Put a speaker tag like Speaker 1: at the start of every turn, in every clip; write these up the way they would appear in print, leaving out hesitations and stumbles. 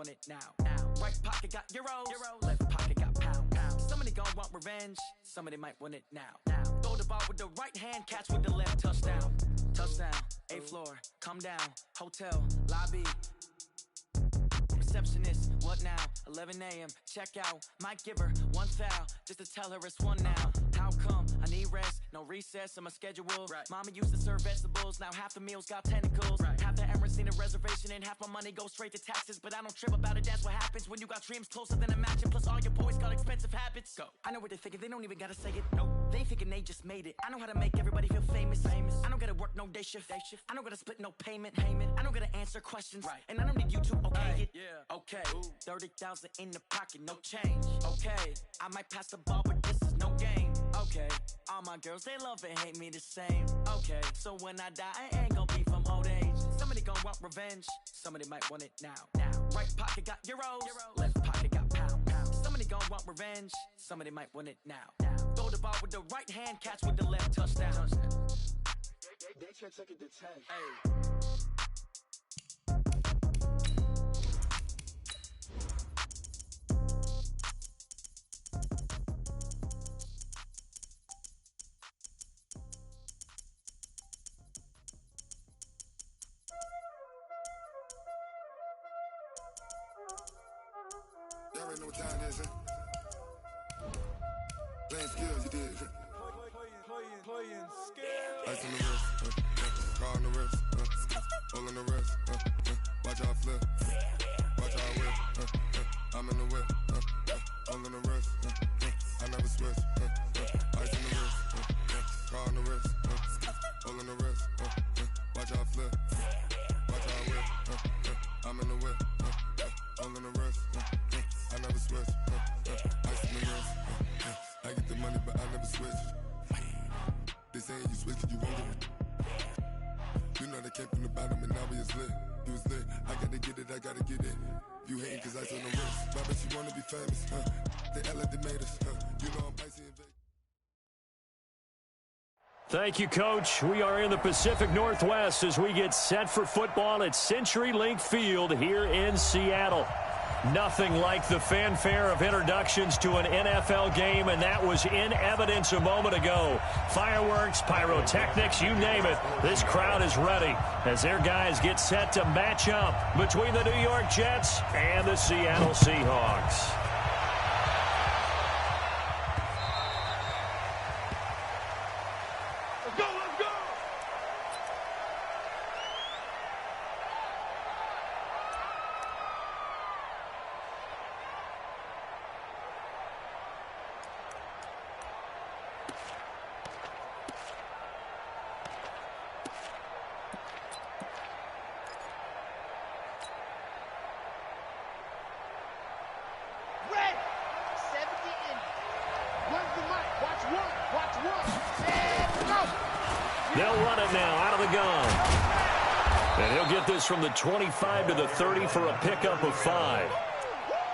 Speaker 1: want it now. Right pocket got euros, left pocket got pounds. Somebody gon' want revenge, somebody might want it now. Throw the ball with the right hand, catch with the left, touchdown. Touchdown, 8th floor, come down, hotel, lobby. Receptionist, what now? 11 a.m. Check out. Might give her one foul just to tell her it's one now. How come? I need rest, no recess in my schedule. Right. Mama used to serve vegetables, now half the meals got tentacles. Right. Half the Emirates need a reservation and half my money goes straight to taxes. But I don't trip about it, that's what happens when you got dreams closer than a matching. Plus all your boys got expensive habits. Go. I know what they're thinking, they don't even gotta say it. Nope. They thinking they just made it. I know how to make everybody feel famous. I don't gotta work no day shift. I don't gotta split no payment. I don't gotta answer questions. Right. And I don't need you to okay it. Yeah. Okay. 30,000 in the pocket, no change. Okay. I might pass the ball, but this is no game. Okay. All my girls, they love and hate me the same. Okay. So when I die, I ain't gonna be from old age. Somebody gon' want revenge. Somebody might want it now. Right pocket got euros. Left pocket got pounds. Somebody gon' want revenge. Somebody might want it now. Throw the ball with the right hand, catch with the left, touchdown. They can't take it to 10. Hey.
Speaker 2: Y'all already know what time it is, huh? Playing skills, you did.
Speaker 3: Playing skills.
Speaker 2: Ice on the wrist, car on the wrist, hole on the wrist, watch how I flip, watch how I whip, I'm in the whip, hole on the wrist, I never switch, ice on the wrist, car on the wrist, hole on the wrist, watch how I flip, watch how I whip, I'm in the whip, hole on the wrist, I never switch, ice on the wrist, I get the money but I never switch. They saying you switch it, you won't get it. You know they came from the bottom and now we is lit. You was lit, I gotta get it, I gotta get it. You hating cause ice on the wrist, but I bet you wanna be famous, They act like they made us, You know I'm icy and big.
Speaker 4: Thank you, Coach. We are in the Pacific Northwest as we get set for football at CenturyLink Field here in Seattle. Nothing like the fanfare of introductions to an NFL game, and that was in evidence a moment ago. Fireworks, pyrotechnics, you name it. This crowd is ready as their guys get set to match up between the New York Jets and the Seattle Seahawks. They'll run it now out of the gun. And he'll get this from the 25 to the 30 for a pickup of 5.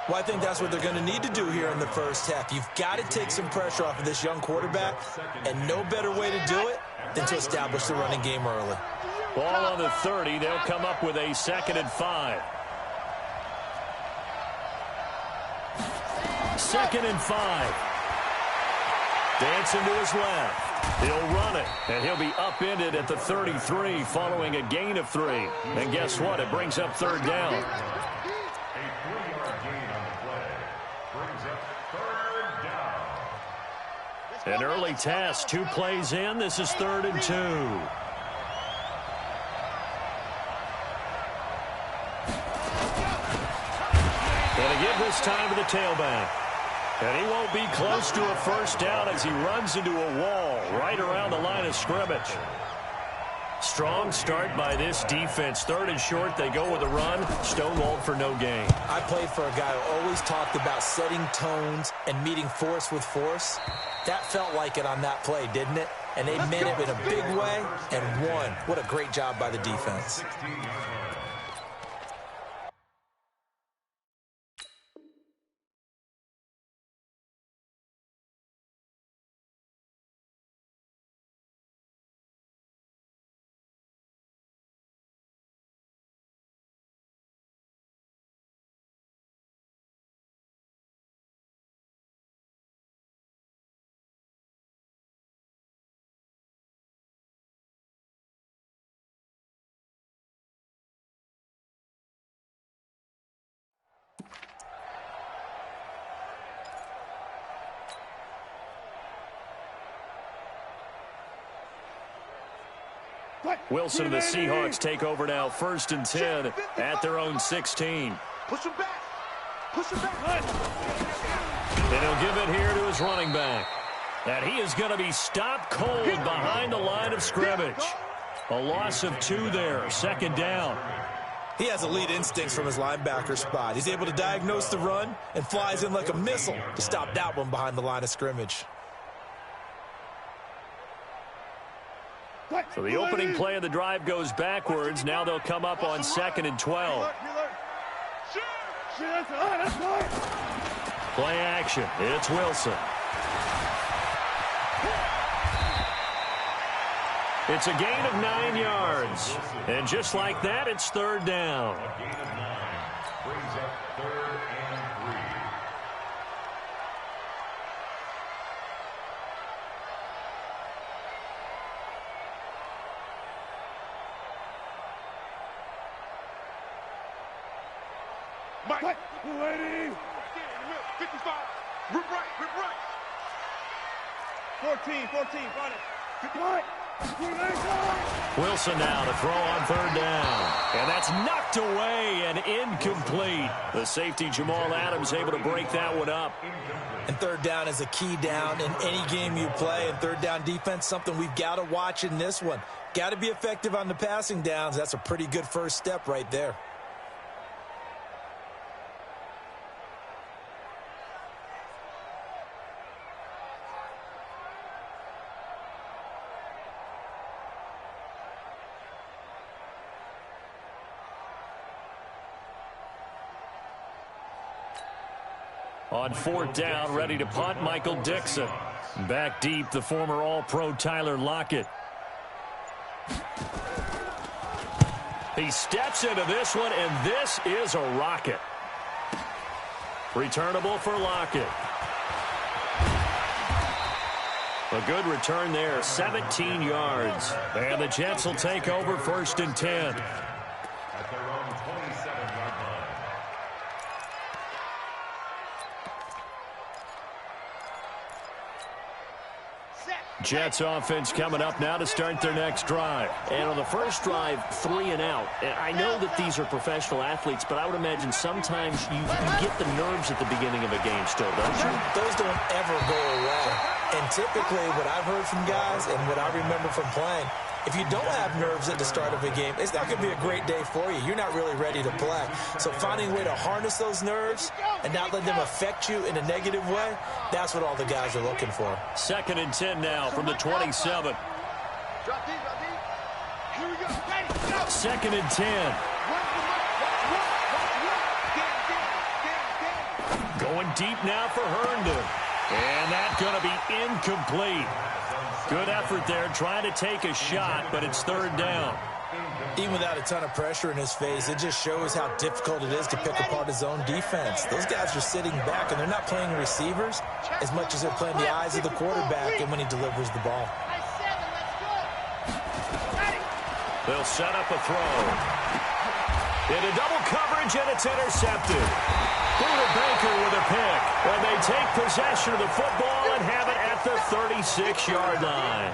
Speaker 5: Well, I think that's what they're going to need to do here in the first half. You've got to take some pressure off of this young quarterback, and no better way to do it than to establish the running game early.
Speaker 4: Ball on the 30. They'll come up with a 2nd and 5. 2nd and 5. Dancing to his left. He'll run it, and he'll be upended at the 33 following a gain of 3. And guess what? It brings up 3rd down.
Speaker 6: A 3-yard gain on the play brings up 3rd down.
Speaker 4: An early test, 2 plays in. This is 3rd and 2. And a give this time to the tailback. And he won't be close to a 1st down as he runs into a wall right around the line of scrimmage. Strong start by this defense. 3rd and short, they go with a run. Stonewalled for no gain.
Speaker 5: I played for a guy who always talked about setting tones and meeting force with force. That felt like it on that play, didn't it? And they met it in a big way and won. What a great job by the defense.
Speaker 4: Wilson and the Seahawks take over now, 1st and 10 at their own 16.
Speaker 3: Push him back. Push him back.
Speaker 4: And he'll give it here to his running back. And he is going to be stopped cold behind the line of scrimmage. A loss of 2 there, 2nd down.
Speaker 5: He has elite instincts from his linebacker spot. He's able to diagnose the run and flies in like a missile to stop that one behind the line of scrimmage.
Speaker 4: So the opening play of the drive goes backwards. Now they'll come up on 2nd and 12. Play action. It's Wilson. It's a gain of 9 yards. And just like that, it's 3rd down.
Speaker 6: A gain of 9 brings up 3rd and 3.
Speaker 3: Mike, lady. 55. Rip right. 14, run it. 51.
Speaker 4: Wilson now to throw on 3rd down. And that's knocked away and incomplete. The safety, Jamal Adams, able to break that one up.
Speaker 5: And 3rd down is a key down in any game you play. And 3rd down defense, something we've got to watch in this one. Got to be effective on the passing downs. That's a pretty good first step right there.
Speaker 4: On 4th down, ready to punt, Michael Dixon. Back deep, the former All-Pro Tyler Lockett. He steps into this one, and this is a rocket. Returnable for Lockett. A good return there, 17 yards. And the Jets will take over 1st and 10.
Speaker 6: At their own 27-yard line.
Speaker 4: Jets offense coming up now to start their next drive.
Speaker 7: And on the first drive, 3 and out. And I know that these are professional athletes, but I would imagine sometimes you get the nerves at the beginning of a game still, don't you?
Speaker 5: Those don't ever go away. And typically what I've heard from guys and what I remember from playing, if you don't have nerves at the start of a game, it's not going to be a great day for you. You're not really ready to play. So finding a way to harness those nerves and not let them affect you in a negative way, that's what all the guys are looking for.
Speaker 4: 2nd and 10 now from the 27. 2nd and 10. Going deep now for Herndon. And that's going to be incomplete. Good effort there, trying to take a shot, but it's 3rd down.
Speaker 5: Even without a ton of pressure in his face, it just shows how difficult it is to pick apart his own defense. Those guys are sitting back, and they're not playing receivers as much as they're playing the eyes of the quarterback and when he delivers the ball.
Speaker 4: They'll set up a throw. Into double coverage, and it's intercepted. Buda Baker with a pick. And they take possession of the football and have it at the 36-yard line.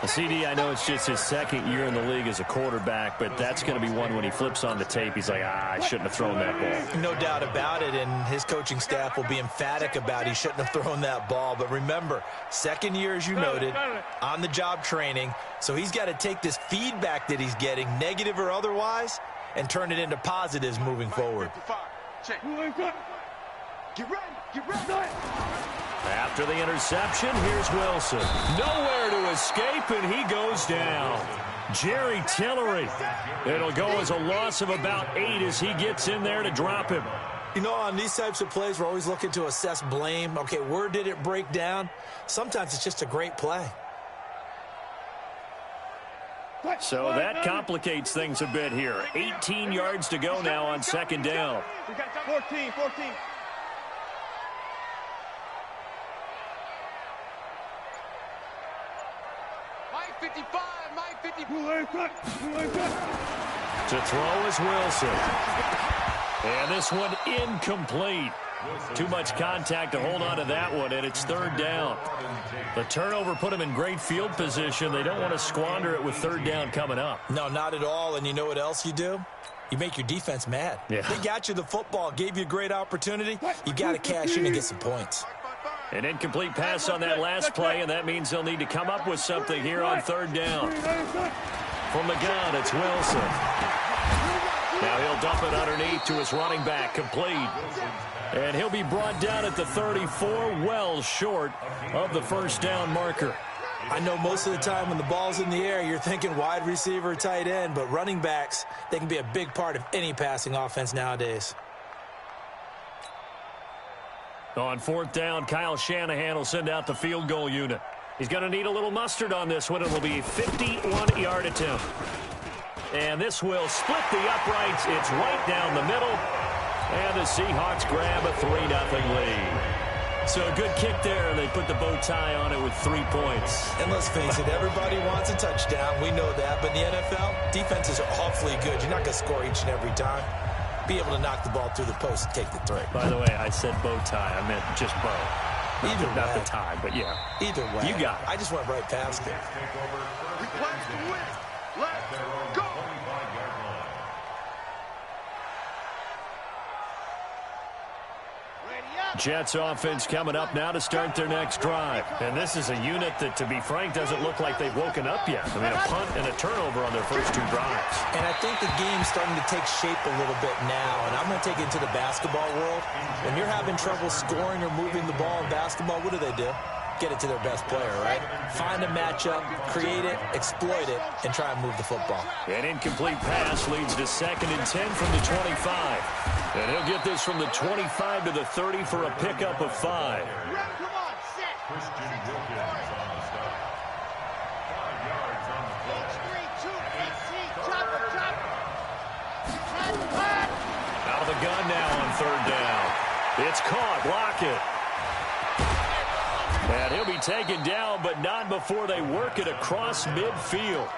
Speaker 4: CD, I know it's just his 2nd year in the league as a quarterback, but that's going to be one when he flips on the tape, he's like, I shouldn't have thrown that ball.
Speaker 5: No doubt about it, and his coaching staff will be emphatic about he shouldn't have thrown that ball. But remember, 2nd year, as you noted, on-the-job training, so he's got to take this feedback that he's getting, negative or otherwise, and turn it into positives moving forward.
Speaker 3: Get ready.
Speaker 4: After the interception, here's Wilson. Nowhere to escape, and he goes down. Jerry Tillery. It'll go as a loss of about 8 as he gets in there to drop him.
Speaker 5: You know, on these types of plays, we're always looking to assess blame. Okay, where did it break down? Sometimes it's just a great play.
Speaker 4: So that complicates things a bit here. 18 yards to go now on 2nd down.
Speaker 3: We got 14. Mike 55.
Speaker 4: To throw is Wilson. And this one incomplete. Too much contact to hold on to that one, and it's third down. The turnover put them in great field position. They don't want to squander it with third down coming up.
Speaker 5: No, not at all. And you know what else you do? You make your defense mad.
Speaker 4: Yeah.
Speaker 5: They got you the football, gave you a great opportunity. You got to cash in and get some points.
Speaker 4: An incomplete pass on that last play, and that means they'll need to come up with something here on third down. From the gun, it's Wilson. Now he'll dump it underneath to his running back, complete. And he'll be brought down at the 34, well short of the first down marker.
Speaker 5: I know most of the time when the ball's in the air, you're thinking wide receiver, tight end, but running backs, they can be a big part of any passing offense nowadays.
Speaker 4: On fourth down, Kyle Shanahan will send out the field goal unit. He's going to need a little mustard on this one. It will be a 51-yard attempt. And this will split the uprights. It's right down the middle. And the Seahawks grab a 3-0 lead. So a good kick there. They put the bow tie on it with 3 points.
Speaker 5: And let's face it, everybody wants a touchdown. We know that. But in the NFL, defenses are awfully good. You're not going to score each and every time. Be able to knock the ball through the post and take the three.
Speaker 4: By the way, I said bow tie. I meant just bow.
Speaker 5: Either way.
Speaker 4: Not the tie, but yeah.
Speaker 5: Either way.
Speaker 4: You got it.
Speaker 5: I just went right past it.
Speaker 3: Request to win. Let's go.
Speaker 4: Jets offense coming up now to start their next drive. And this is a unit that, to be frank, doesn't look like they've woken up yet. I mean, a punt and a turnover on their first 2 drives.
Speaker 5: And I think the game's starting to take shape a little bit now. And I'm going to take it into the basketball world. When you're having trouble scoring or moving the ball in basketball, what do? Get it to their best player, right? Find a matchup, create it, exploit it, and try and move the football.
Speaker 4: An incomplete pass leads to 2nd and 10 from the 25. And he'll get this from the 25 to the 30 for a pickup of 5.
Speaker 3: Come on, set.
Speaker 6: Christian Wilkins on the stop. 5 yards on the play.
Speaker 4: Out of the gun now on third down. It's caught. Block it. And he'll be taken down, but not before they work it across midfield.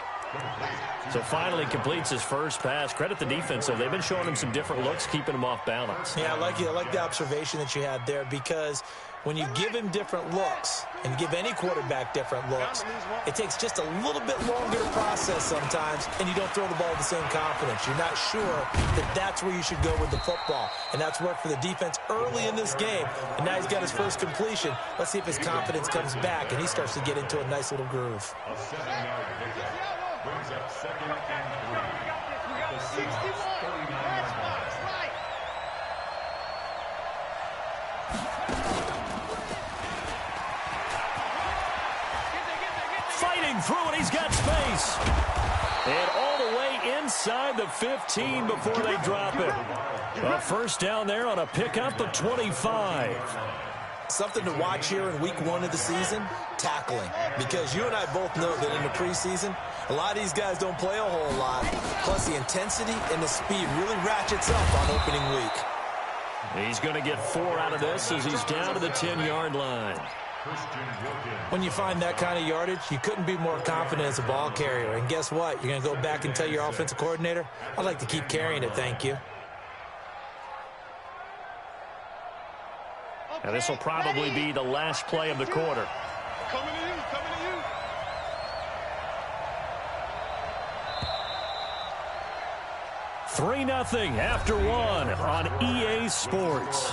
Speaker 4: So finally completes his first pass. Credit the defense, though. They've been showing him some different looks, keeping him off balance.
Speaker 5: Yeah, I like the observation that you had there, because when you give him different looks and give any quarterback different looks, it takes just a little bit longer to process sometimes, and you don't throw the ball with the same confidence. You're not sure that that's where you should go with the football, and that's worked for the defense early in this game, and now he's got his first completion. Let's see if his confidence comes back, and he starts to get into a nice little groove.
Speaker 6: A 7-yard pickup brings up 2nd and 3. The Seahawks 39-yard line.
Speaker 4: Fighting through it, he's got space. And all the way inside the 15 before they drop it. A first down there on a pickup of 25.
Speaker 5: Something to watch here in week 1 of the season, tackling. Because you and I both know that in the preseason, a lot of these guys don't play a whole lot. Plus, the intensity and the speed really ratchets up on opening week.
Speaker 4: He's going to get 4 out of this as he's down to the 10-yard line.
Speaker 5: When you find that kind of yardage, you couldn't be more confident as a ball carrier. And guess what? You're going to go back and tell your offensive coordinator, I'd like to keep carrying it, thank you.
Speaker 4: And this will probably be the last play of the quarter.
Speaker 3: Coming to you, coming to you.
Speaker 4: Three 3-0 after 1 on EA Sports.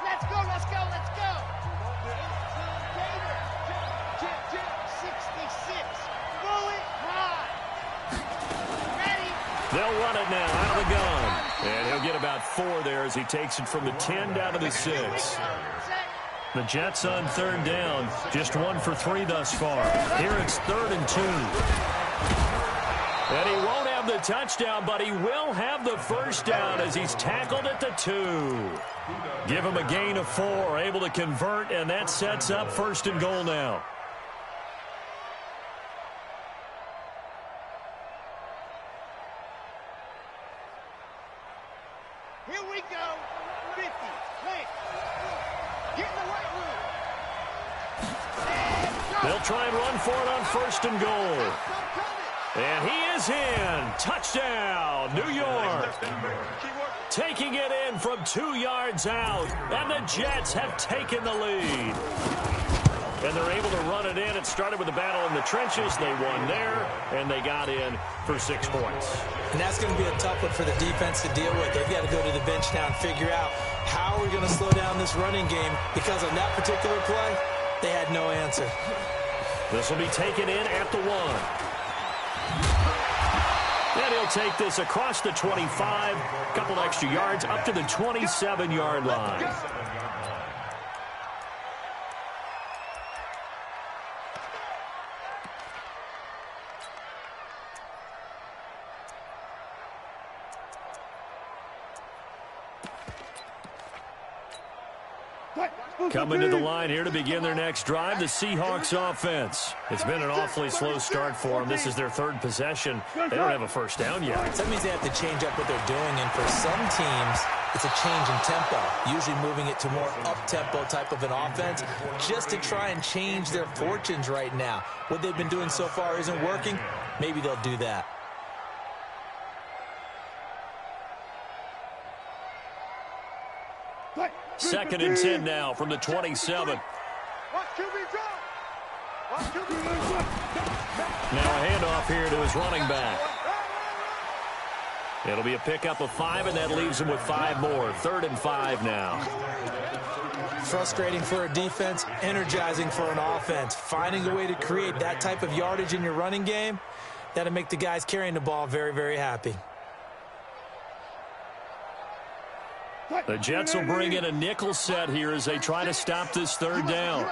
Speaker 3: Let's go, let's go, let's go. 66. Bullet high. Ready.
Speaker 4: They'll run it now out of the gun. And he'll get about 4 there as he takes it from the 10 down to the 6. The Jets on third down, just 1 for 3 thus far. Here it's 3rd and 2. And he won't have the touchdown, but he will have the first down as he's tackled at the 2. Give him a gain of 4, able to convert, and that sets up 1st and goal now.
Speaker 3: Here we go. 50. Quick. Get in the right room.
Speaker 4: They'll try and run for it on 1st and goal. And he is in. Touchdown, New York. Taking it in from 2 yards out. And the Jets have taken the lead. And they're able to run it in. It started with a battle in the trenches. They won there, and they got in for 6 points.
Speaker 5: And that's going to be a tough one for the defense to deal with. They've got to go to the bench now and figure out how we're going to slow down this running game, because on that particular play, they had no answer.
Speaker 4: This will be taken in at the 1. And he'll take this across the 25, a couple extra yards, up to the 27-yard line. Coming to the line here to begin their next drive, the Seahawks offense. It's been an awfully slow start for them. This is their 3rd possession. They don't have a first down yet.
Speaker 5: That means they have to change up what they're doing, and for some teams, it's a change in tempo, usually moving it to more up-tempo type of an offense just to try and change their fortunes right now. What they've been doing so far isn't working. Maybe they'll do that.
Speaker 4: Second and 10 now from the 27. Now a handoff here to his running back. It'll be a pickup of 5, and that leaves him with 5 more. 3rd and 5 now.
Speaker 5: Frustrating for a defense, energizing for an offense. Finding a way to create that type of yardage in your running game, that'll make the guys carrying the ball very, very happy.
Speaker 4: The Jets will bring in a nickel set here as they try to stop this 3rd down.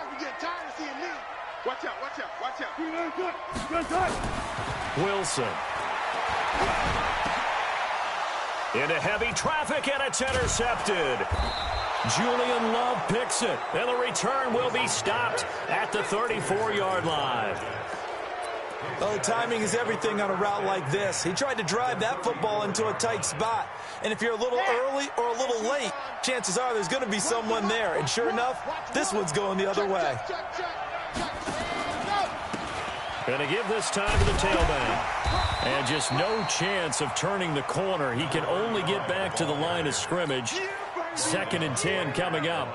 Speaker 3: Watch out, watch out, watch out.
Speaker 4: Wilson. Into heavy traffic, and it's intercepted. Julian Love picks it, and the return will be stopped at the 34-yard line.
Speaker 5: Oh, timing is everything on a route like this. He tried to drive that football into a tight spot. And if you're a little early or a little late, chances are there's going to be someone there. And sure enough, this one's going the other way.
Speaker 4: Going to give this time to the tailback. And just no chance of turning the corner. He can only get back to the line of scrimmage. 2nd and 10 coming up.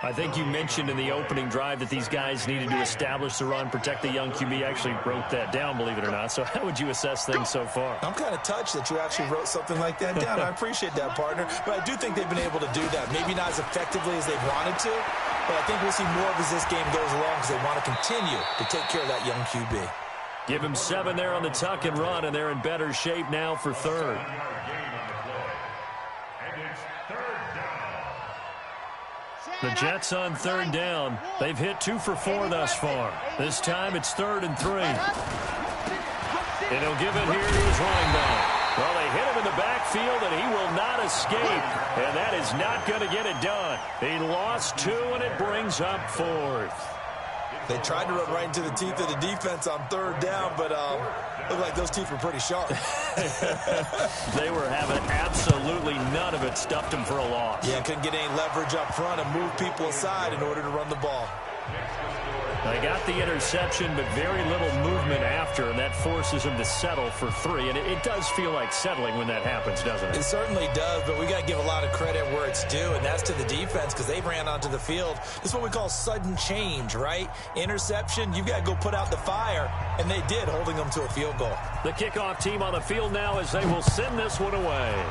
Speaker 4: I think you mentioned in the opening drive that these guys needed to establish the run, protect the young QB. Actually wrote that down, believe it or not. So how would you assess things so far?
Speaker 5: I'm kind of touched that you actually wrote something like that down. I appreciate that, partner. But I do think they've been able to do that. Maybe not as effectively as they've wanted to, but I think we'll see more of as this game goes along because they want to continue to take care of that young QB.
Speaker 4: Give him 7 there on the tuck and run, and they're in better shape now for 3rd. The Jets on 3rd down. They've hit 2 for 4 thus far. This time it's 3rd and 3. And he'll give it here to his running back. Well, they hit him in the backfield, and he will not escape. And that is not going to get it done. He lost 2, and it brings up 4th.
Speaker 5: They tried to run right into the teeth of the defense on 3rd down, but looked like those teeth were pretty sharp.
Speaker 4: They were having absolutely none of it. Stuffed them for a loss.
Speaker 5: Yeah, couldn't get any leverage up front and move people aside in order to run the ball.
Speaker 4: They got the interception, but very little movement after, and that forces them to settle for 3. And it does feel like settling when that happens, doesn't it?
Speaker 5: It certainly does, but we got to give a lot of credit where it's due, and that's to the defense because they ran onto the field. This is what we call sudden change, right? Interception, you've got to go put out the fire, and they did, holding them to a field goal.
Speaker 4: The kickoff team on the field now as they will send this one away.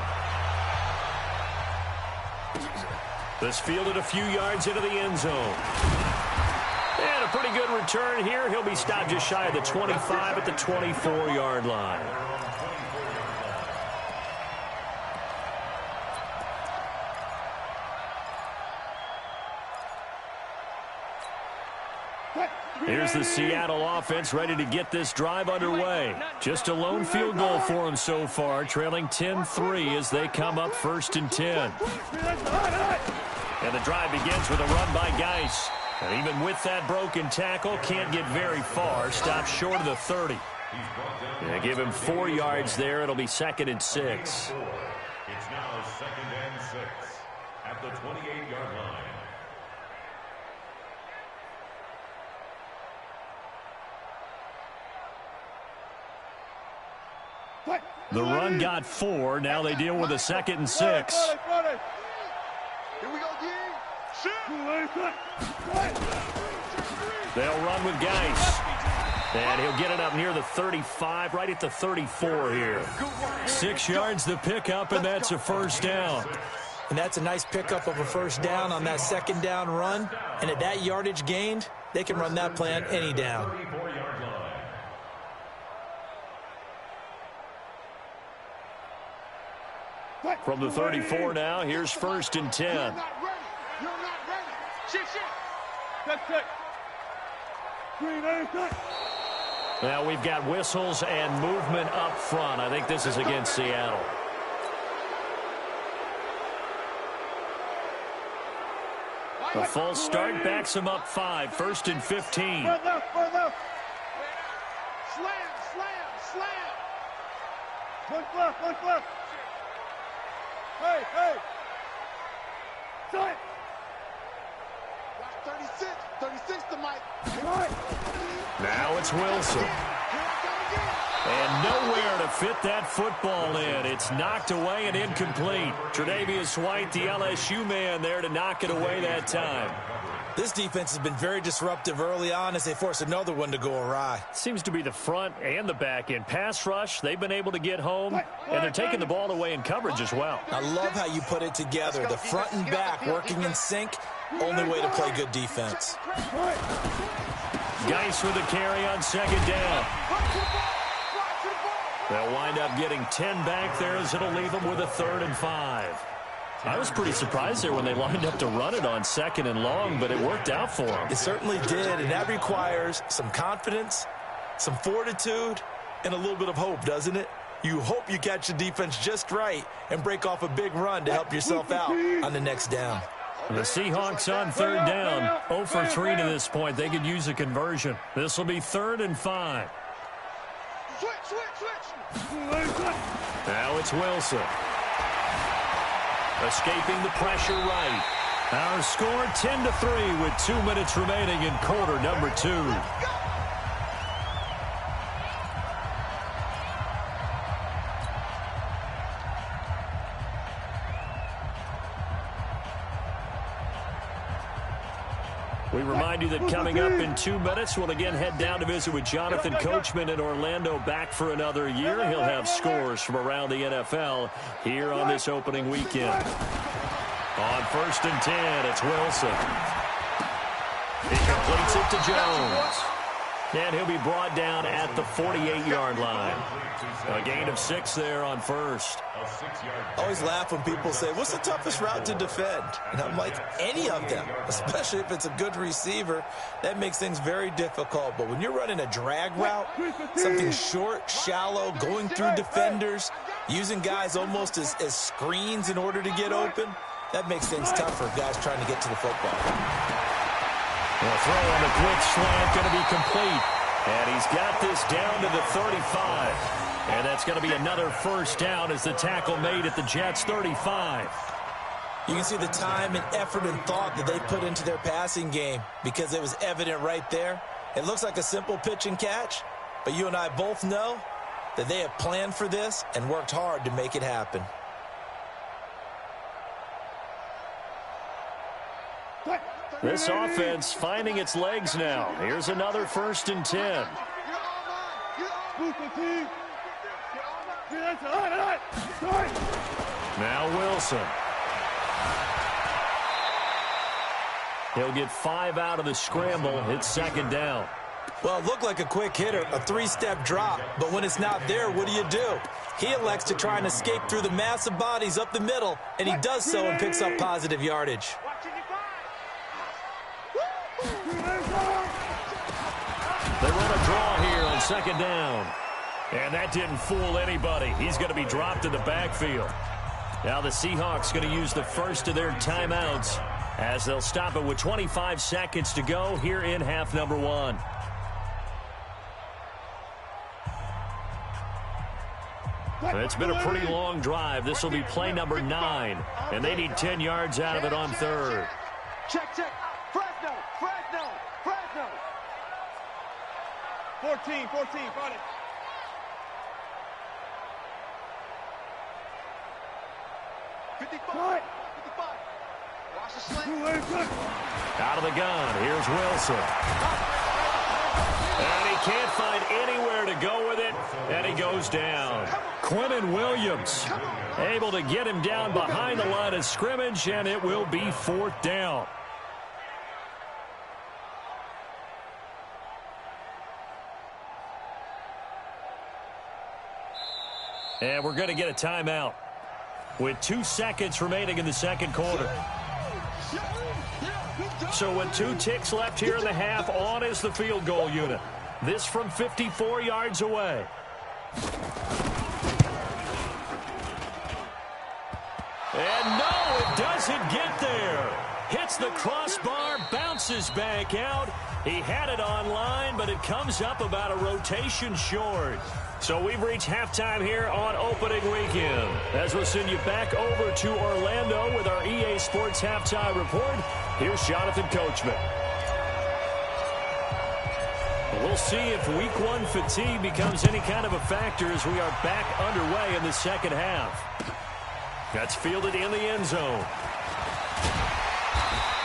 Speaker 4: This fielded a few yards into the end zone. And a pretty good return here. He'll be stopped just shy of the 25 at the 24-yard line. Here's the Seattle offense ready to get this drive underway. Just a lone field goal for them so far, trailing 10-3 as they come up 1st and 10. And the drive begins with a run by Geis. And even with that broken tackle, can't get very far. Stopped short of the 30. They give him 4 yards there. It'll be 2nd and 6.
Speaker 6: It's now 2nd and 6 at the 28-yard line.
Speaker 4: The run got 4. Now they deal with a 2nd and 6.
Speaker 3: Here we go,
Speaker 4: They'll run with Geis. And he'll get it up near the 35, right at the 34 here. 6 yards the pickup, and that's a first down.
Speaker 5: And that's a nice pickup of a first down on that 2nd down run. And at that yardage gained, they can run that play on any down.
Speaker 4: From the 34 now, here's 1st and 10.
Speaker 3: You're not ready. Shit.
Speaker 4: Now we've got whistles and movement up front. I think this is against Seattle. A false start backs him up 5. 1st and 15.
Speaker 3: Slam. Look left. Hey. Shut. 36 to Mike.
Speaker 4: Now it's Wilson. And nowhere to fit that football in. It's knocked away and incomplete. Tre'Davious White, the LSU man, there to knock it away that time.
Speaker 5: This defense has been very disruptive early on as they force another one to go awry.
Speaker 4: Seems to be the front and the back end. Pass rush, they've been able to get home, and they're taking the ball away in coverage as well.
Speaker 5: I love how you put it together. The front and back working in sync, only way to play good defense.
Speaker 4: Geis with a carry on 2nd down. They'll wind up getting 10 back there as it'll leave them with a 3rd and 5. I was pretty surprised there when they lined up to run it on 2nd and long, but it worked out for them.
Speaker 5: It certainly did, and that requires some confidence, some fortitude, and a little bit of hope, doesn't it? You hope you catch the defense just right and break off a big run to help yourself out on the next down.
Speaker 4: The Seahawks on 3rd down, 0 for 3 to this point. They could use a conversion. This will be 3rd and 5.
Speaker 3: Switch.
Speaker 4: Now it's Wilson. Escaping the pressure right. Our score 10-3 with 2 minutes remaining in quarter number 2. We remind you that coming up in 2 minutes, we'll again head down to visit with Jonathan Coachman in Orlando, back for another year. He'll have scores from around the NFL here on this opening weekend. On 1st and 10, it's Wilson. He completes it to Jones. And he'll be brought down at the 48-yard line. A gain of 6 there on 1st.
Speaker 5: I always laugh when people say, what's the toughest route to defend? And I'm like, any of them, especially if it's a good receiver. That makes things very difficult. But when you're running a drag route, something short, shallow, going through defenders, using guys almost as screens in order to get open, that makes things tough for guys trying to get to the football.
Speaker 4: The throw on the quick slant going to be complete. And he's got this down to the 35. And that's going to be another 1st down as the tackle made at the Jets' 35.
Speaker 5: You can see the time and effort and thought that they put into their passing game because it was evident right there. It looks like a simple pitch and catch, but you and I both know that they have planned for this and worked hard to make it happen.
Speaker 4: This offense finding its legs now. Here's another 1st and 10. Now Wilson. He'll get 5 out of the scramble. It's 2nd down.
Speaker 5: Well, it looked like a quick hitter, a 3-step drop, but when it's not there, what do? He elects to try and escape through the massive bodies up the middle, and he does so and picks up positive yardage.
Speaker 4: They run a draw here on 2nd down. And that didn't fool anybody. He's going to be dropped in the backfield. Now the Seahawks going to use the first of their timeouts as they'll stop it with 25 seconds to go here in half number 1. It's been a pretty long drive. This will be play number 9. And they need 10 yards out of it on 3rd.
Speaker 3: Check. Fresno. 14, got it. 55. 55. Watch the slant.
Speaker 4: Out of the gun, here's Wilson. And he can't find anywhere to go with it, and he goes down. Quinnen Williams able to get him down behind the line of scrimmage, and it will be 4th down. And we're going to get a timeout with 2 seconds remaining in the second quarter. So with 2 ticks left here in the half, on is the field goal unit. This from 54 yards away. And no, it doesn't get there. Hits the crossbar, bounces back out. He had it online, but it comes up about a rotation short. So we've reached halftime here on opening weekend. As we'll send you back over to Orlando with our EA Sports Halftime Report, here's Jonathan Coachman. We'll see if Week 1 fatigue becomes any kind of a factor as we are back underway in the second half. That's fielded in the end zone.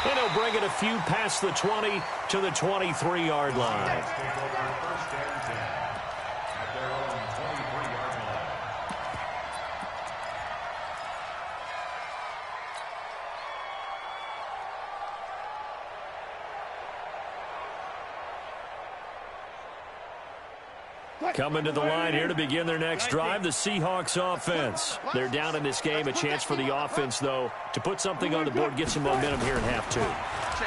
Speaker 4: And he'll bring it a few past the 20 to the 23-yard line. Coming to the line here to begin their next drive, the Seahawks offense. They're down in this game. A chance for the offense, though, to put something on the board, get some momentum here in half 2.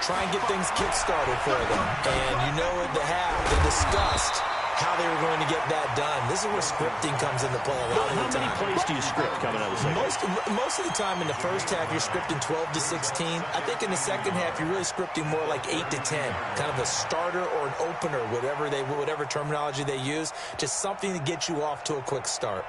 Speaker 5: Try and get things kick-started for them. And you know at the half, they discussed how they were going to get that done. This is where scripting comes into play a lot of the time.
Speaker 4: How many plays do you script coming out of the second?
Speaker 5: Most of the time in the first half, you're scripting 12 to 16. I think in the second half, you're really scripting more like 8 to 10. Kind of a starter or an opener, whatever terminology they use. Just something to get you off to a quick start.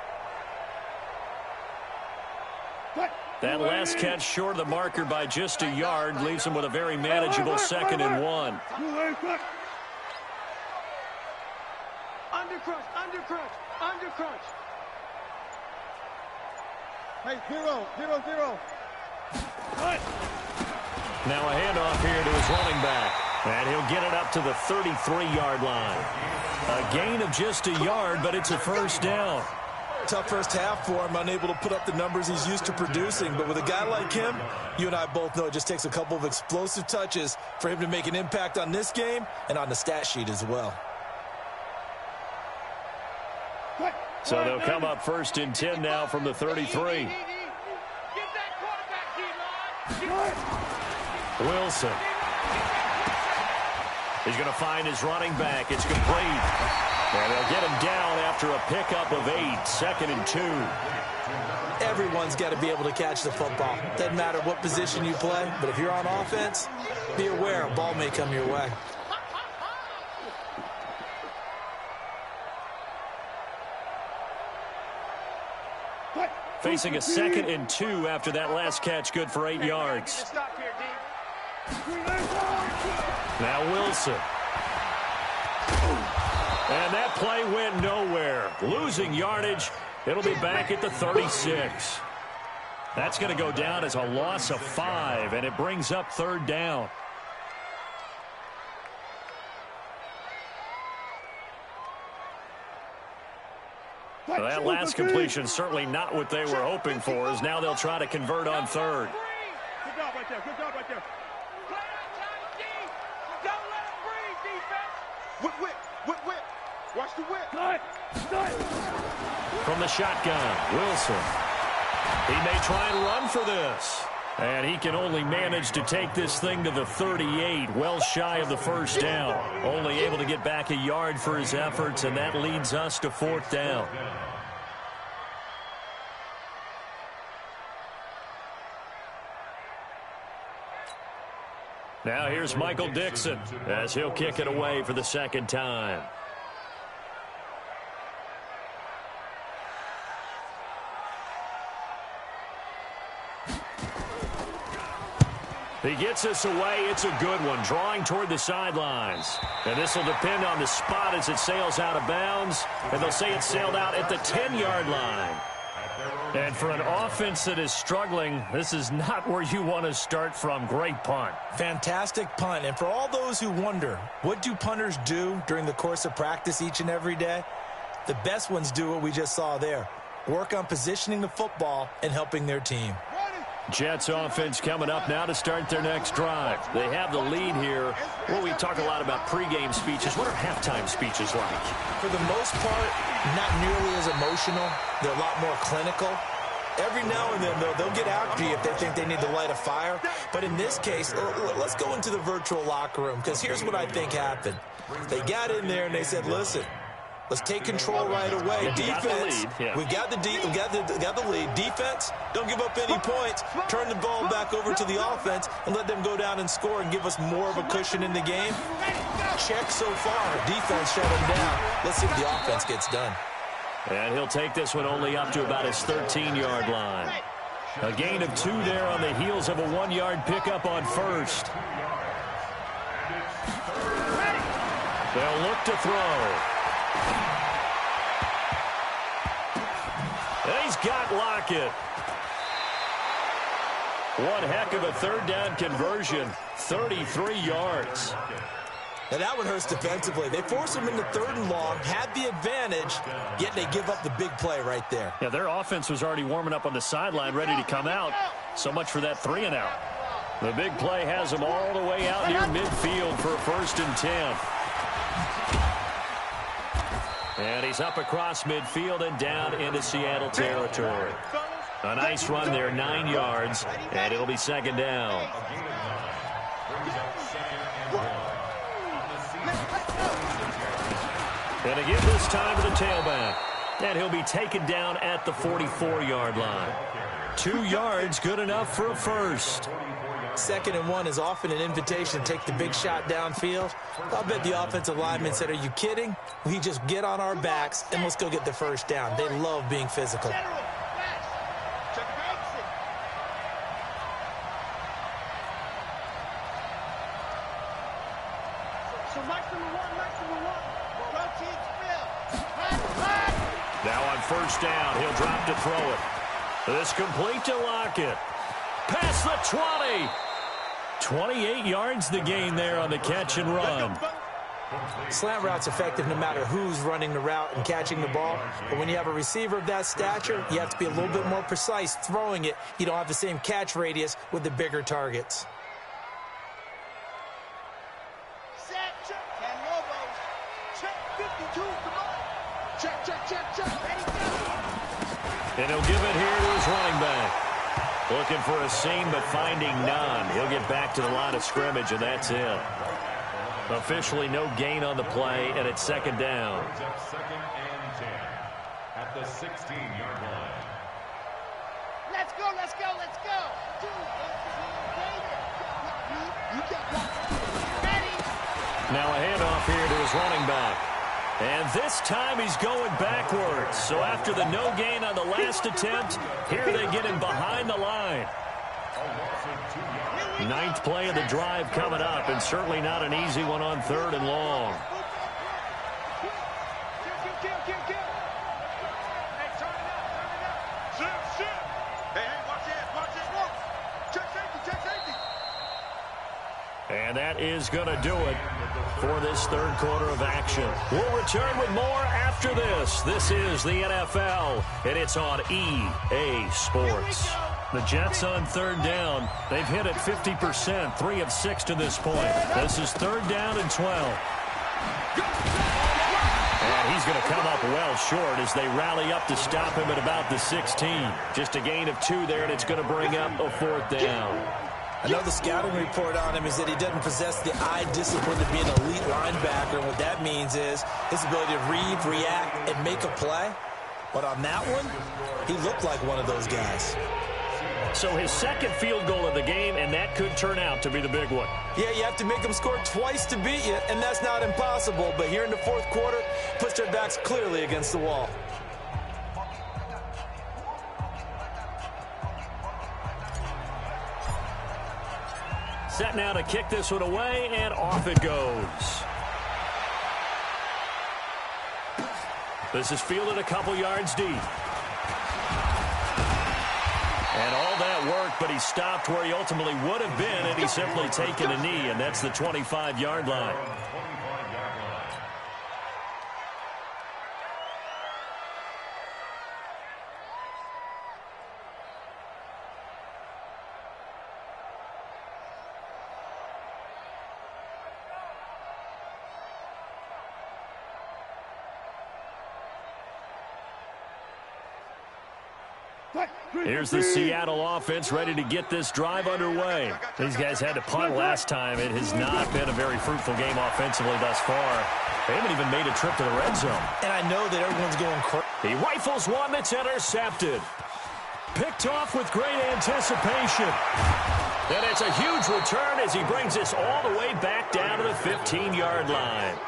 Speaker 4: That last catch short of the marker by just a yard leaves him with a very manageable 2nd and 1.
Speaker 3: Under crunch. Hey, 0.
Speaker 4: Now a handoff here to his running back. And he'll get it up to the 33-yard line. A gain of just a yard, but it's a first down.
Speaker 5: Tough first half for him, unable to put up the numbers he's used to producing. But with a guy like him, you and I both know it just takes a couple of explosive touches for him to make an impact on this game and on the stat sheet as well.
Speaker 4: So they'll come up 1st and 10 now from the 33. Wilson. He's going to find his running back. It's complete. And they'll get him down after a pickup of 8, 2nd and 2.
Speaker 5: Everyone's got to be able to catch the football. Doesn't matter what position you play, but if you're on offense, be aware a ball may come your way.
Speaker 4: Facing a 2nd and 2 after that last catch, good for 8 yards. Now Wilson. And that play went nowhere. Losing yardage. It'll be back at the 36. That's going to go down as a loss of 5, and it brings up 3rd down. Well, that last completion certainly not what they were hoping for, as now they'll try to convert on 3rd.
Speaker 3: Good job right there. Play that time, D. Don't let him breathe, defense. Whip. Watch the whip.
Speaker 4: From the shotgun, Wilson. He may try and run for this. And he can only manage to take this thing to the 38, well shy of the first down. Only able to get back a yard for his efforts, and that leads us to 4th down. Now here's Michael Dixon as he'll kick it away for the 2nd time. He gets us away. It's a good one, drawing toward the sidelines. And this will depend on the spot as it sails out of bounds. And they'll say it sailed out at the 10-yard line. And for an offense that is struggling, this is not where you want to start from. Great punt.
Speaker 5: Fantastic punt. And for all those who wonder, what do punters do during the course of practice each and every day? The best ones do what we just saw there. Work on positioning the football and helping their team.
Speaker 4: Jets offense coming up now to start their next drive. They have the lead here. Well, we talk a lot about pregame speeches. What are halftime speeches like?
Speaker 5: For the most part, not nearly as emotional. They're a lot more clinical. Every now and then, though, they'll get out to you if they think they need to light a fire. But in this case, let's go into the virtual locker room, because here's what I think happened. They got in there and they said, listen, let's take control right away. Defense, we got the lead. Defense, don't give up any points. Turn the ball back over to the offense and let them go down and score and give us more of a cushion in the game. Check so far. Defense shut them down. Let's see if the offense gets done.
Speaker 4: And he'll take this one only up to about his 13-yard line. A gain of 2 there on the heels of a 1-yard pickup on first. They'll look to throw. He's got Lockett. One heck of a third down conversion. 33 yards.
Speaker 5: Now that one hurts defensively. They force him into 3rd and long, had the advantage, yet they give up the big play right there.
Speaker 4: Yeah, their offense was already warming up on the sideline, ready to come out. So much for that 3-and-out. The big play has them all the way out near midfield for a 1st and 10. And he's up across midfield and down into Seattle territory. A nice run there, 9 yards, and it'll be 2nd down. And again this time to the tailback. And he'll be taken down at the 44-yard line. 2 yards, good enough for a first.
Speaker 5: 2nd and 1 is often an invitation to take the big shot downfield. I'll bet the offensive lineman said, are you kidding? We just get on our backs and let's go get the first down. They love being physical.
Speaker 4: Now on 1st down, he'll drop to throw it. This complete to Lockett. Past the 20. 28 yards the gain there on the catch and run.
Speaker 5: Slant route's effective no matter who's running the route and catching the ball. But when you have a receiver of that stature, you have to be a little bit more precise throwing it. You don't have the same catch radius with the bigger targets.
Speaker 4: And he'll give it here to his running back. Looking for a seam, but finding none. He'll get back to the line of scrimmage, and that's it. Officially no gain on the play, and it's 2nd down.
Speaker 6: 2nd and 10 at the 16-yard line.
Speaker 3: Let's go, let's go, let's go.
Speaker 4: Now a handoff here to his running back. And this time he's going backwards. So after the no gain on the last attempt, here they get him behind the line. 9th play of the drive coming up, and certainly not an easy one on 3rd and long. And that is going to do it for this 3rd quarter of action. We'll return with more after this. This is the NFL, and it's on EA Sports. The Jets on 3rd down. They've hit it 50%, 3 of 6 to this point. This is 3rd down and 12. And he's going to come up well short as they rally up to stop him at about the 16. Just a gain of 2 there, and it's going to bring up a 4th down.
Speaker 5: Another scouting report on him is that he doesn't possess the eye discipline to be an elite linebacker. And what that means is his ability to read, react, and make a play. But on that one, he looked like one of those guys.
Speaker 4: So his 2nd field goal of the game, and that could turn out to be the big one.
Speaker 5: Yeah, you have to make them score twice to beat you, and that's not impossible. But here in the 4th quarter, puts their backs clearly against the wall.
Speaker 4: Set now to kick this one away, and off it goes. This is fielded a couple yards deep. but he stopped where he ultimately would have been, and he's simply taken a knee, and that's the 25-yard line. Here's the Seattle offense ready to get this drive underway. These guys had to punt last time. It has not been a very fruitful game offensively thus far. They haven't even made a trip to the red zone.
Speaker 5: And I know that everyone's going crazy.
Speaker 4: He rifles one that's intercepted. Picked off with great anticipation. And it's a huge return as he brings this all the way back down to the 15-yard line.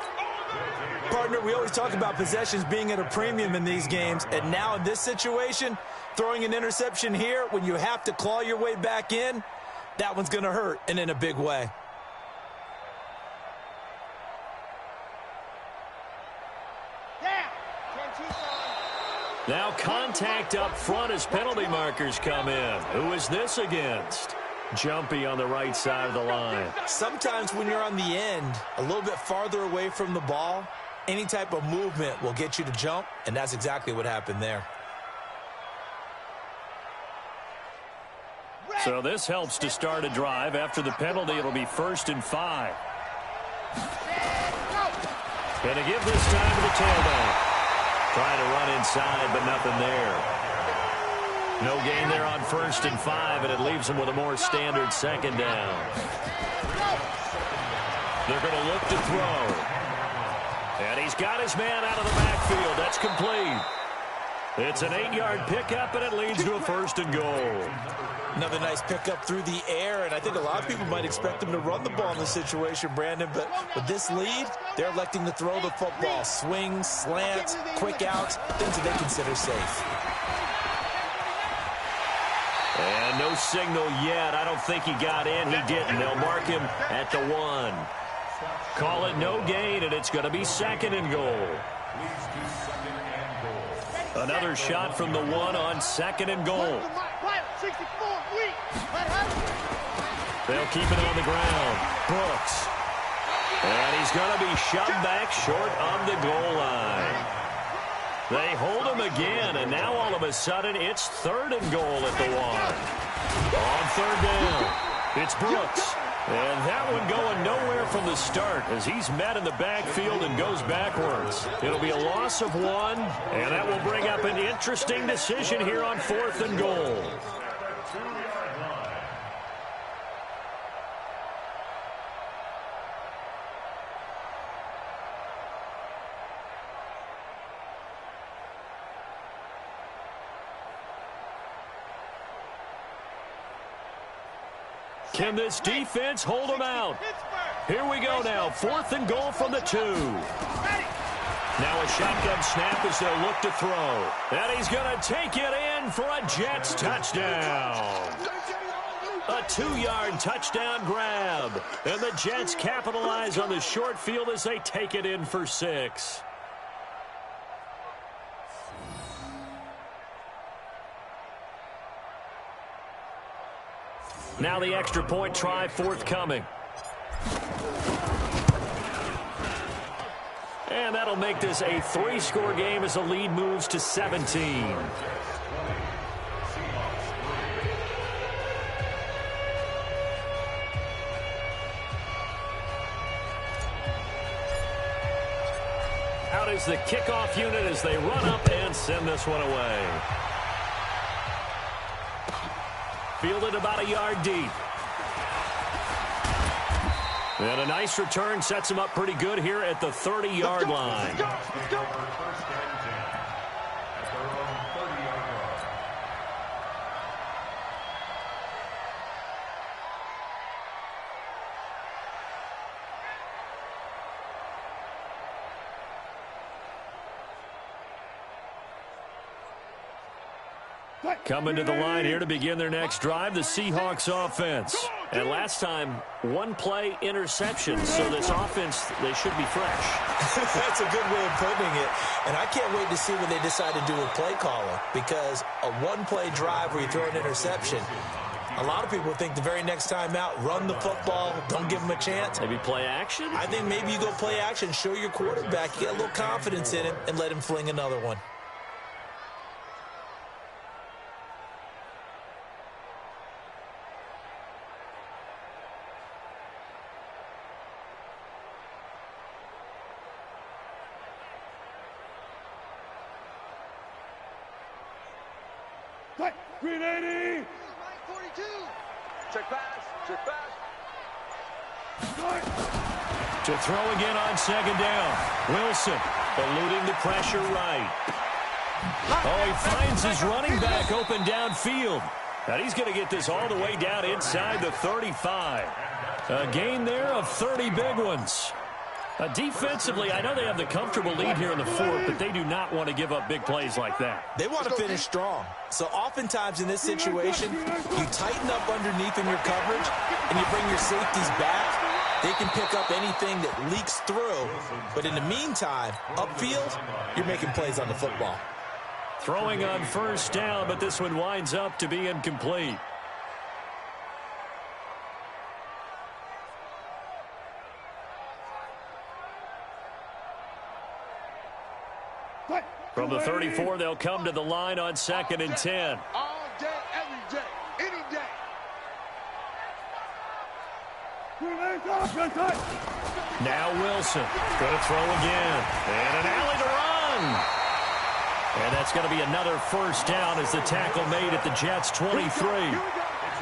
Speaker 5: Partner, we always talk about possessions being at a premium in these games, and now in this situation, throwing an interception here when you have to claw your way back in, that one's going to hurt, and in a big way.
Speaker 4: Now contact up front as penalty markers come in. Who is this against? Jumpy on the right side of the line.
Speaker 5: Sometimes when you're on the end, a little bit farther away from the ball, any type of movement will get you to jump, and that's exactly what happened there.
Speaker 4: So this helps to start a drive. After the penalty, it'll be 1st and 5. Gonna give this time to the tailback. Trying to run inside, but nothing there. No gain there on 1st and 5, and it leaves him with a more standard 2nd down. They're going to look to throw. And he's got his man out of the backfield. That's complete. It's an 8-yard pickup, and it leads to a 1st and goal.
Speaker 5: Another nice pickup through the air, and I think a lot of people might expect him to run the ball in this situation, Brandon, but with this lead, they're electing to throw the football. Swings, slants, quick outs, things that they consider safe.
Speaker 4: And no signal yet. I don't think he got in. He didn't. They'll mark him at the 1. Call it no gain, and it's going to be 2nd and goal. Another shot from the 1 on 2nd and goal. They'll keep it on the ground. Brooks. And he's going to be shoved back short of the goal line. They hold him again, and now all of a sudden it's 3rd and goal at the 1. On 3rd down, it's Brooks. And that one going nowhere from the start as he's met in the backfield and goes backwards. It'll be a loss of 1, and that will bring up an interesting decision here on 4th and goal. Can this defense hold them out? Here we go now. 4th and goal from the 2. Now a shotgun snap as they'll look to throw. And he's going to take it in for a Jets touchdown. A 2-yard touchdown grab. And the Jets capitalize on the short field as they take it in for 6. Now the extra point try forthcoming. And that'll make this a 3-score game as the lead moves to 17. Out is the kickoff unit as they run up and send this one away. Fielded about a yard deep. And a nice return sets him up pretty good here at the 30-yard line. Coming to the line here to begin their next drive, the Seahawks offense. And last time, 1-play interception, so this offense, they should be fresh.
Speaker 5: That's a good way of putting it. And I can't wait to see what they decide to do with play calling, because a 1-play drive where you throw an interception, A lot of people think the very next time out, run the football, don't give him a chance.
Speaker 7: Maybe play action?
Speaker 5: I think maybe you go play action, show your quarterback, get a little confidence in him, and let him fling another one.
Speaker 3: Green 80!
Speaker 8: 42! Check pass, check pass.
Speaker 4: To throw again on second down. Wilson eluding the pressure right. Oh, he finds his running back open downfield. And he's going to get this all the way down inside the 35. A gain there of 30 big ones. Defensively, I know they have the comfortable lead here in the fourth, but they do not want to give up big plays like that.
Speaker 5: They want to finish strong. So oftentimes in this situation, you tighten up underneath in your coverage, and you bring your safeties back. They can pick up anything that leaks through. But in the meantime, upfield, you're making plays on the football.
Speaker 4: Throwing on first down, but this one winds up to be incomplete. From the 34, they'll come to the line on 2nd and 10.
Speaker 3: All day, every day, any day.
Speaker 4: Now Wilson going to throw again. And an alley to run. And that's going to be another first down as the tackle made at the Jets' 23.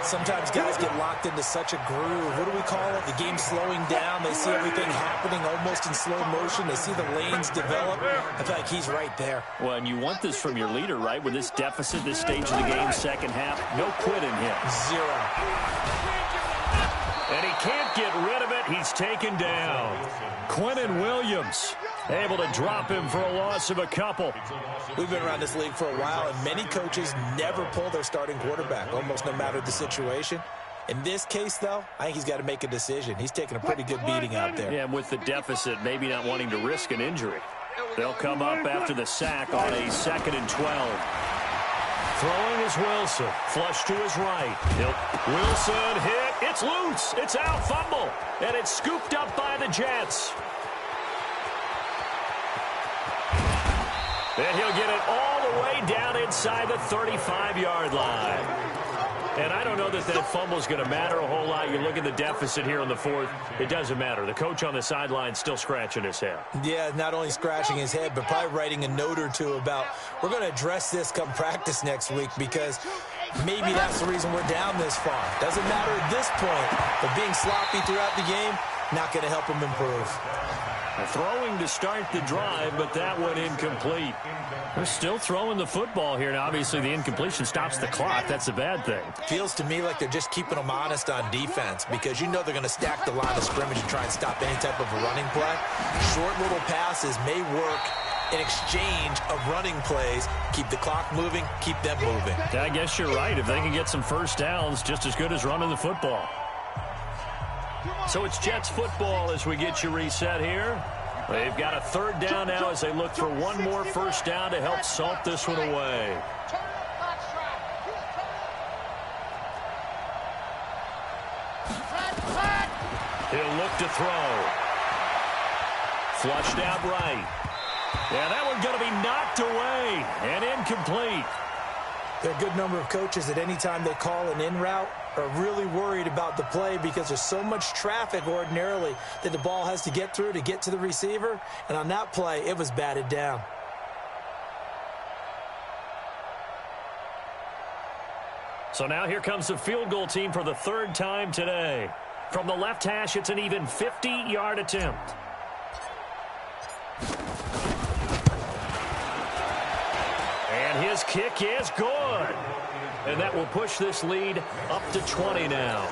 Speaker 5: Sometimes guys get locked into such a groove. What do we call it? The game's slowing down. They see everything happening almost in slow motion. They see the lanes develop. I feel like he's right there.
Speaker 4: Well, and you want this from your leader, right? With this deficit, this stage of the game, second half, no quitting him.
Speaker 5: Zero.
Speaker 4: And he can't get rid of it. He's taken down. Quinnen Williams able to drop him for a loss of a couple.
Speaker 5: We've been around this league for a while, and many coaches never pull their starting quarterback, almost no matter the situation. In this case, though, I think he's got to make a decision. He's taking a pretty good beating out there.
Speaker 4: Yeah, and with the deficit, maybe not wanting to risk an injury. They'll come up after the sack on a 2nd and 12. Throwing is Wilson. Flush to his right. Wilson hit. It's loose. It's out. Fumble. And it's scooped up by the Jets. And he'll get it all the way down inside the 35-yard line. And I don't know that fumble's going to matter a whole lot. You look at the deficit here in the fourth, it doesn't matter. The coach on the sideline still scratching his head.
Speaker 5: Yeah, not only scratching his head, but probably writing a note or two about, we're going to address this come practice next week because maybe that's the reason we're down this far. Doesn't matter at this point, but being sloppy throughout the game, not going to help him improve.
Speaker 4: Throwing to start the drive, but that one incomplete. They're still throwing the football here. Now, obviously, the incompletion stops the clock. That's a bad thing.
Speaker 5: Feels to me like they're just keeping them honest on defense because you know they're going to stack the line of scrimmage and try and stop any type of a running play. Short little passes may work in exchange of running plays. Keep the clock moving, keep them moving.
Speaker 4: I guess you're right. If they can get some first downs, just as good as running the football. So it's Jets football as we get you reset here. They've got a third down now as they look for one more first down to help salt this one away. He'll look to throw. Flushed out right. Yeah, that one's going to be knocked away and incomplete.
Speaker 5: There are a good number of coaches that anytime they call an in route are really worried about the play because there's so much traffic ordinarily that the ball has to get through to get to the receiver. And on that play, it was batted down.
Speaker 4: So now here comes the field goal team for the third time today. From the left hash, it's an even 50-yard attempt. And his kick is good. And that will push this lead up to 20 now.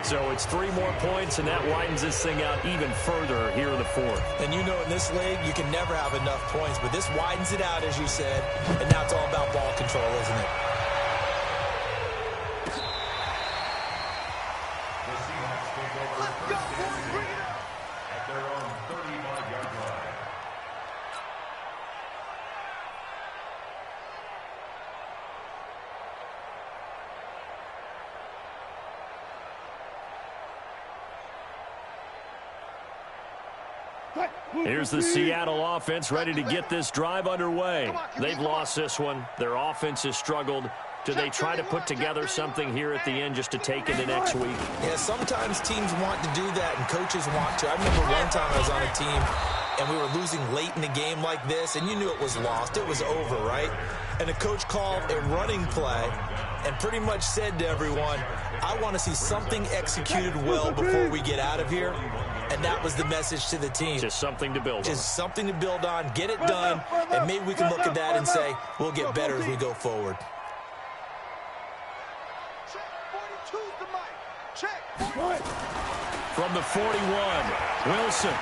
Speaker 4: So it's 3 more points, and that widens this thing out even further here in the fourth.
Speaker 5: And you know in this league, you can never have enough points, but this widens it out, as you said, and now it's all about ball control, isn't it?
Speaker 4: Here's the Seattle offense ready to get this drive underway. They've lost this one. Their offense has struggled. Do they try to put together something here at the end just to take into next week?
Speaker 5: Yeah, sometimes teams want to do that and coaches want to. I remember one time I was on a team and we were losing late in the game like this, and you knew it was lost. It was over, right? And the coach called a running play and pretty much said to everyone, I want to see something executed well before we get out of here. And that was the message to the team.
Speaker 4: Just something to build on.
Speaker 5: Just something to build on, get it done, and maybe we can look at that and say, we'll get better as we go forward.
Speaker 4: From the 41, Wilson.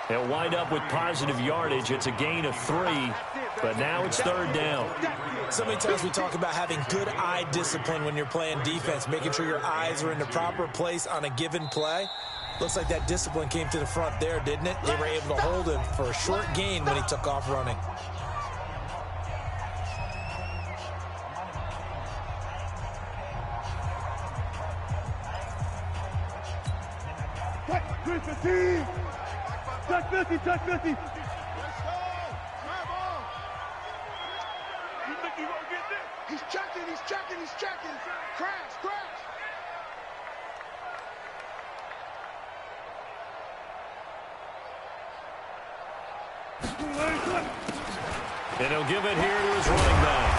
Speaker 4: He'll wind up with positive yardage. It's a gain of 3, but now it's third down.
Speaker 5: So many times we talk about having good eye discipline when you're playing defense, making sure your eyes are in the proper place on a given play. Looks like that discipline came to the front there, didn't it? They were able to hold him for a short gain when he took off running.
Speaker 3: Touch 50, touch 50. Let's go. You think he won't get this? He's checking, he's checking, he's checking. Crash, crash.
Speaker 4: And he'll give it here to his running back.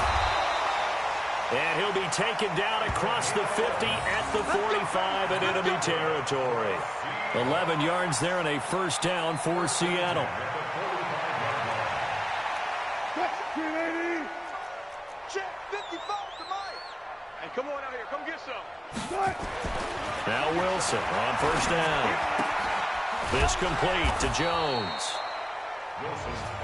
Speaker 4: And he'll be taken down across the 50 at the 45 in enemy territory. 11 yards there and a first down for Seattle.
Speaker 3: Check 55 to Mike. Hey, come on out here. Come get some.
Speaker 4: Now Wilson on first down. This complete to Jones.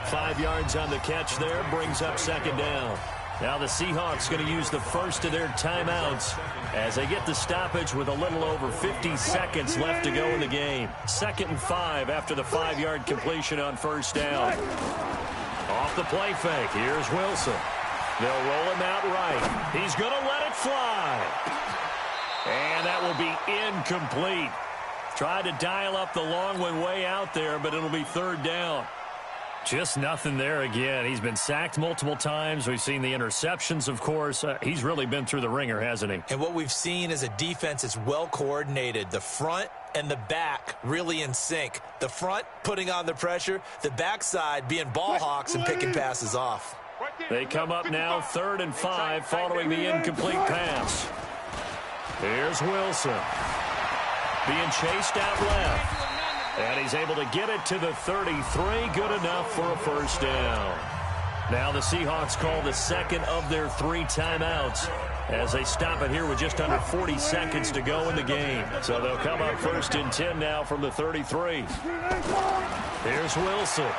Speaker 4: 5 yards on the catch there, brings up second down. Now the Seahawks going to use the first of their timeouts as they get the stoppage with a little over 50 seconds left to go in the game. 2nd and 5 after the 5-yard completion on first down. Off the play fake, here's Wilson. They'll roll him out right. He's going to let it fly. And that will be incomplete. Tried to dial up the long one way out there, but it'll be third down. Just nothing there again. He's been sacked multiple times. We've seen the interceptions, of course. He's really been through the ringer, hasn't he?
Speaker 5: And what we've seen is a defense that's well coordinated. The front and the back really in sync. The front putting on the pressure, the backside being ball hawks and picking passes off.
Speaker 4: They come up now 3rd and 5 following the incomplete pass. Here's Wilson. Being chased out left. And he's able to get it to the 33. Good enough for a first down. Now the Seahawks call the second of their 3 timeouts as they stop it here with just under 40 seconds to go in the game. So they'll come up 1st and 10 now from the 33. Here's Wilson.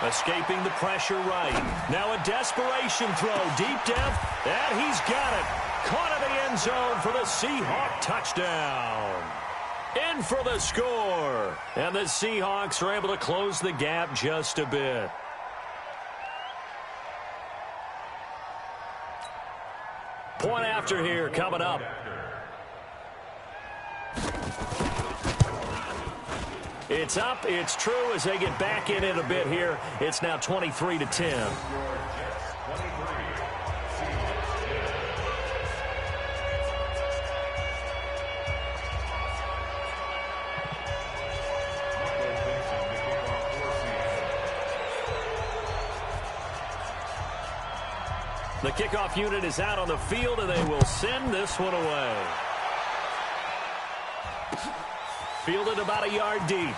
Speaker 4: Escaping the pressure right. Now a desperation throw. Deep depth. And he's got it. Caught in the end zone for the Seahawk touchdown. In for the score. And the Seahawks are able to close the gap just a bit. Point after here coming up. It's up. It's true as they get back in it a bit here. It's now 23-10. The kickoff unit is out on the field, and they will send this one away. Fielded about a yard deep.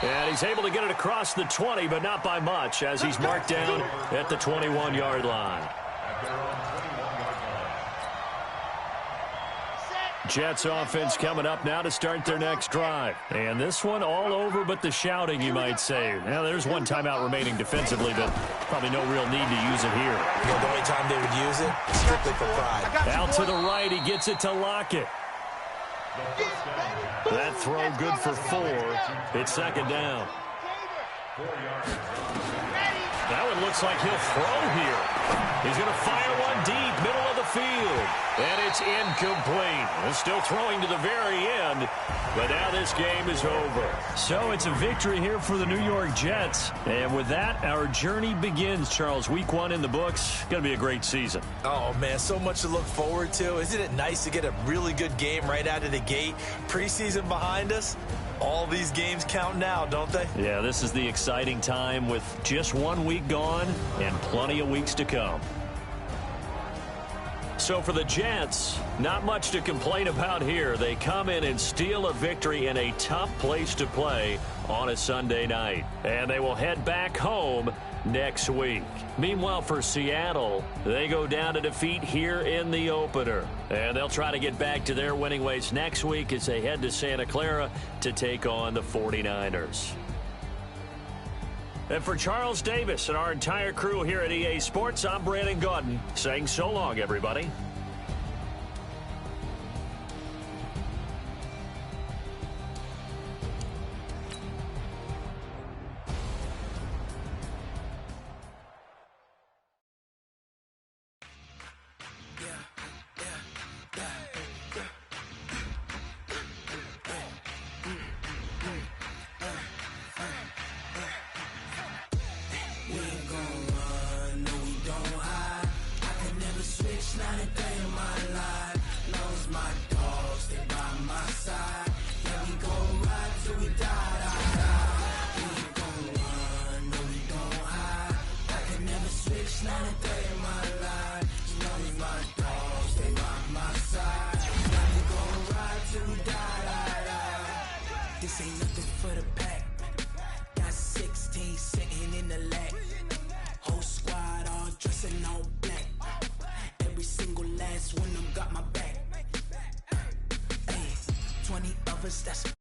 Speaker 4: And he's able to get it across the 20, but not by much, as he's marked down at the 21-yard line. Jets offense coming up now to start their next drive. And this one all over but the shouting, you might say. Now, there's one timeout remaining defensively, but probably no real need to use it here.
Speaker 5: Yeah, the only time they would use it, strictly for pride.
Speaker 4: Out to the right, he gets it to Lockett. That throw good for 4. It's second down. That one looks like he'll throw here. He's going to fire one deep, middle of the field, and it's incomplete. They're still throwing to the very end, but now this game is over. So it's a victory here for the New York Jets. And with that, our journey begins, Charles. Week 1 in the books. Going to be a great season.
Speaker 5: Oh, man, so much to look forward to. Isn't it nice to get a really good game right out of the gate? Preseason behind us. All these games count now, don't they?
Speaker 4: Yeah, this is the exciting time with just 1 week gone and plenty of weeks to come. So for the Jets, not much to complain about here. They come in and steal a victory in a tough place to play on a Sunday night. And they will head back home next week. Meanwhile, for Seattle, they go down to defeat here in the opener. And they'll try to get back to their winning ways next week as they head to Santa Clara to take on the 49ers. And for Charles Davis and our entire crew here at EA Sports, I'm Brandon Gaudin saying so long, everybody.
Speaker 9: This ain't nothing for the pack. Got 16 sitting in the lap. Whole squad all dressing all black. Every single last one of them got my back. Hey, 20 of us, that's